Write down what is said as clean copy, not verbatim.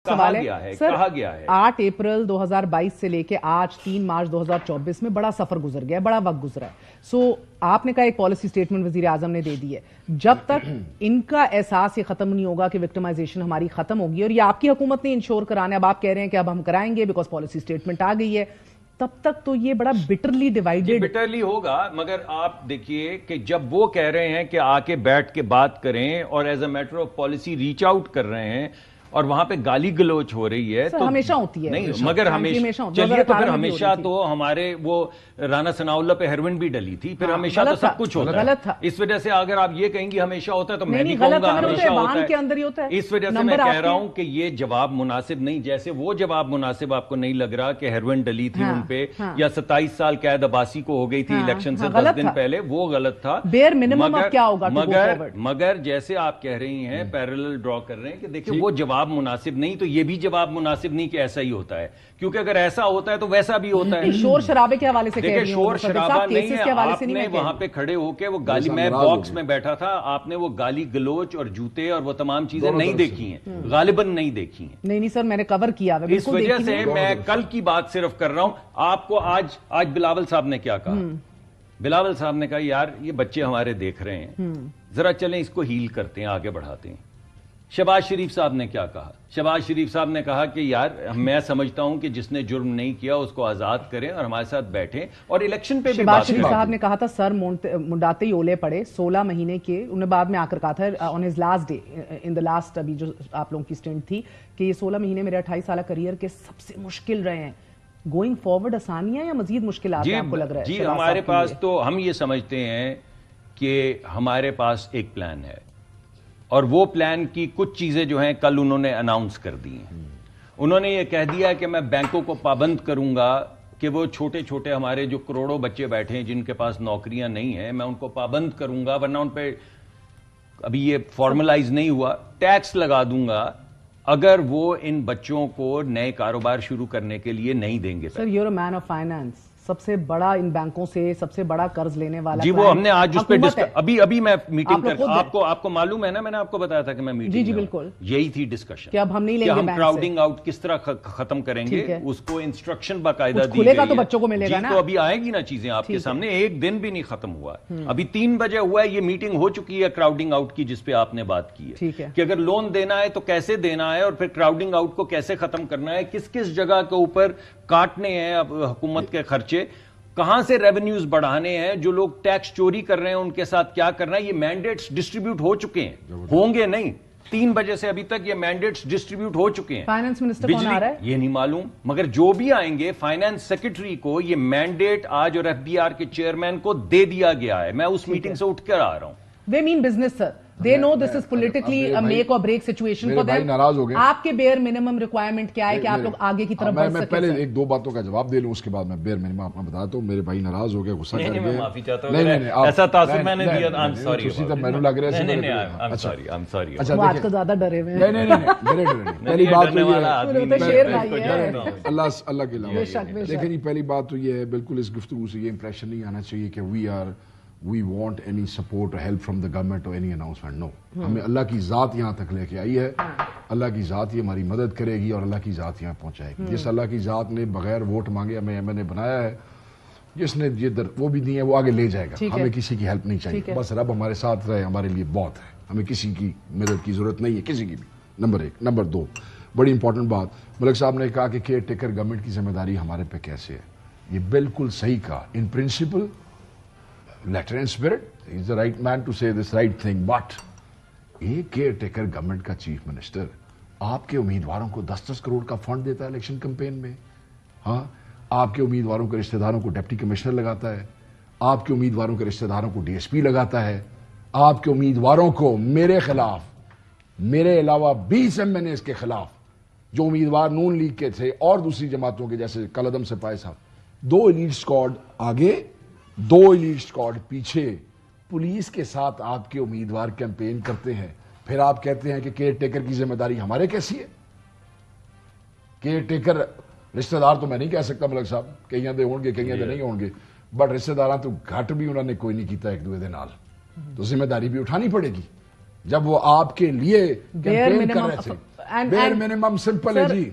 سوال ہے سر, 8 اپریل 2022 سے لے کے آج 3 مارچ 2024 میں بڑا سفر گزر گیا ہے, بڑا وقت گزرا ہے. سو آپ نے کہا ایک پالیسی سٹیٹمنٹ وزیر اعظم نے دے دی ہے, جب تک ان کا احساس یہ ختم نہیں ہوگا کہ وکٹمائزیشن ہماری ختم ہوگی, اور یہ آپ کی حکومت نے انشور کرانا ہے, اب آپ کہہ رہے ہیں کہ اب ہم کرائیں گے بیکاز پالیسی سٹیٹمنٹ آ گئی ہے, تب تک تو یہ بڑا بٹرلی ڈیوائیڈڈ بٹرلی ہوگا. مگر آپ دیکھیے کہ جب وہ کہہ رہے ہیں کہ آ کے بیٹھ کے بات کریں اور as a matter of policy reach out کر رہے ہیں اور وہاں پہ گالی گلوچ ہو رہی ہے تو ہمیشہ ہوتی ہے, نہیں مگر ہمیشہ چلیے تو پھر ہمیشہ تو ہمارے وہ رانا ثناء اللہ پہ ہیروئن بھی ڈلی تھی, پھر ہمیشہ تو سب کچھ ہوتا ہے. اس وجہ سے اگر آپ یہ کہیں گی ہمیشہ ہوتا ہے تو میں نہیں کہوں گا ہمیشہ ہوتا ہے. اس وجہ سے میں کہہ رہا ہوں کہ یہ جواب مناسب نہیں, جیسے وہ جواب مناسب آپ کو نہیں لگ رہا کہ ہیروئن ڈلی تھی ان پہ یا 27 سال قید عباسی کو ہو گئی تھی الیکشن سے 10 دن پہلے, وہ غلط تھا. مگر جیسے آپ کہہ رہی ہیں پیرلل ڈرا کر رہے ہیں کہ دیکھیں وہ جواب مناسب نہیں, تو یہ بھی جواب مناسب نہیں کہ ایسا ہی ہوتا ہے, کیونکہ اگر ایسا ہوتا ہے تو ویسا بھی ہوتا ہے. شور شرابے کے حوالے سے دیکھیں شور شرابہ نہیں ہے, آپ نے وہاں پہ کھڑے ہو کے وہ گالی, میں باکس میں بیٹھا تھا, آپ نے وہ گالی گلوچ اور جوتے اور وہ تمام چیزیں نہیں دیکھی ہیں, غالباً نہیں دیکھی ہیں. نہیں سر میں نے کور کیا, اس وجہ سے میں کل کی بات صرف کر رہا ہوں. آپ کو آج بلاول صاحب نے کیا کہا, بلاول صاحب نے کہا یار یہ بچے ہمارے دیکھ رہے ہیں, ذرا چلیں اس کو ہیل کرتے ہیں, آگے بڑھاتے ہیں. شہباز شریف صاحب نے کیا کہا, شہباز شریف صاحب نے کہا کہ یار میں سمجھتا ہوں کہ جس نے جرم نہیں کیا اس کو آزاد کریں اور ہمارے ساتھ بیٹھیں اور الیکشن پہ بھی بات کریں. شہباز شریف صاحب نے کہا تھا سر منڈاتے ہی اولے پڑے 16 مہینے کے, انہوں نے بعد میں آ کر کہا تھا on his last day in the last, ابھی جو آپ لوگوں کی سٹینٹ تھی کہ یہ 16 مہینے میرے 28 سالہ کریئر کے سب سے مشکل رہے ہیں. گوئنگ فارورڈ آسانیاں یا مزید مشکلات ہیں آپ کو لگ رہا ہے؟ جی ہمارے پاس تو ہم یہ سمجھتے ہیں کہ ہمارے پاس ایک پلان ہے, اور وہ پلان کی کچھ چیزیں جو ہیں کل انہوں نے اناؤنس کر دی ہیں. انہوں نے یہ کہہ دیا کہ میں بینکوں کو پابند کروں گا کہ وہ چھوٹے چھوٹے ہمارے جو کروڑوں بچے بیٹھے ہیں جن کے پاس نوکریاں نہیں ہیں, میں ان کو پابند کروں گا, ورنہ ان پہ ابھی یہ فارملائز نہیں ہوا, ٹیکس لگا دوں گا اگر وہ ان بچوں کو نئے کاروبار شروع کرنے کے لیے نہیں دیں گے. Sir you are a man of finance, سب سے بڑا ان بینکوں سے سب سے بڑا قرض لینے والا جی وہ ہم نے آج اس پہ ابھی میں میٹنگ کر آپ کو معلوم ہے نا, میں نے آپ کو بتایا تھا کہ میں میٹنگ جی بالکل یہی تھی ڈسکشن کہ اب ہم نہیں لیں گے, ہم کراؤڈنگ آؤٹ کس طرح ختم کریں گے, اس کو انسٹرکشن باقاعدہ دی گئی ہے تو بچوں کو ملے گا نا. تو ابھی آئے گی نا چیزیں آپ کے سامنے, ایک دن بھی نہیں ختم ہوا, ابھی 3 بجے ہوا ہے, یہ میٹنگ ہو چکی ہے کراؤڈنگ آؤٹ کی جس پہ آپ نے بات کی ہے کہ اگر لون دینا ہے تو کیسے دینا ہے, اور پھر کراؤڈنگ آؤٹ کو کیسے ختم کرنا ہے, کس کس جگہ کے اوپر کاٹنے ہیں حکومت کے خرچے, کہاں سے ریونیوز بڑھانے ہیں, جو لوگ ٹیکس چوری کر رہے ہیں ان کے ساتھ کیا کرنا ہے. یہ مینڈیٹس ڈسٹریبیوٹ ہو چکے ہیں, ہوں گے نہیں, 3 بجے سے ابھی تک یہ مینڈیٹس ڈسٹریبیوٹ ہو چکے ہیں. فائنانس منسٹر کون آ رہا ہے یہ نہیں معلوم, مگر جو بھی آئیں گے فائنانس سیکرٹری کو یہ مینڈیٹ آج اور FBR کے چیئرمین کو دے دیا گیا ہے. میں اس میٹنگ سے اٹھ کر آ رہا ہوں. They mean business, sir. They know this is politically a make or break situation for them. آپ کے bare minimum requirement کیا ہے کہ آپ لوگ آگے کی طرف بڑھ سکیں؟ میں پہلے 1-2 باتوں کا جواب دے لوں, اس کے بعد میں bare minimum آپ کو بتاتا ہوں. میرے بھائی ناراض ہو گئے, غصہ کر گئے. میں معافی چاہتا ہوں, ایسا تاثر میں نے دیا. I'm sorry. اسی طرح میں نے لگ رہا ہے. I'm sorry. وہ آج کل زیادہ ڈرے ہوئے ہیں. نہیں میرے ڈرے نہیں. پہلی بات تو یہ ہے اللہ کے علاوہ لیکن پہلی بات تو یہ ہے, بالکل اس گفتگو سے یہ امپریشن نہیں آنا چاہیے کہ we want any support or help from the government or any announcement. No. ہمیں اللہ کی ذات یہاں تک لے کے آئی ہے, اللہ کی ذات یہ ہماری مدد کرے گی اور اللہ کی ذات یہاں پہنچائے گی. جس اللہ کی ذات نے بغیر ووٹ مانگے ہمیں ایم این اے بنایا ہے, جس نے یہ وہ بھی دی ہے وہ آگے لے جائے گا. ہمیں کسی کی ہیلپ نہیں چاہیے, بس رب ہمارے ساتھ رہے ہمارے لیے بہت ہے. ہمیں کسی کی مدد کی ضرورت نہیں ہے, کسی کی بھی. نمبر 1. نمبر 2, بڑی امپورٹنٹ بات, ملک صاحب نے کہا کہ کیئر ٹیکر گورنمنٹ کی ذمہ داری ہمارے پہ کیسے ہے. یہ بالکل صحیح کہا. In principle, letter and spirit, he's the right man to say this right thing, but ایک کیئر ٹیکر گورنمنٹ کا چیف منسٹر آپ کے امیدواروں کو 10-10 کروڑ کا فنڈ دیتا ہے الیکشن کمپین میں. ہاں, آپ کے امیدواروں کے رشتہ داروں کو ڈپٹی کمشنر لگاتا ہے, آپ کے امیدواروں کے رشتہ داروں کو DSP لگاتا ہے, آپ کے امیدواروں کو میرے خلاف, میرے علاوہ 20 MNAs کے خلاف جو امیدوار نون لیگ کے تھے اور دوسری جماعتوں کے جیسے کلعدم سپاہی صاحب, 2 ایلیٹ اسکواڈ آگے 2 ایلیٹ اسکواڈ پیچھے پولیس کے ساتھ آپ کے امیدوار کیمپین کرتے ہیں. پھر آپ کہتے ہیں کہ کیئر ٹیکر کی ذمہ داری ہمارے کیسی ہے. کیئر ٹیکر رشتہ دار تو میں نہیں کہہ سکتا ملک صاحب, کہیں دے ہوں گے کہیں دے نہیں ہوں گے, بٹ رشتہ داراں تو گھٹ بھی انہوں نے کوئی نہیں کیتا ایک دوسرے دے نال, تو ذمہ داری بھی اٹھانی پڑے گی جب وہ آپ کے لیے کیمپین کر رہے تھے. bare minimum simple ہے جی.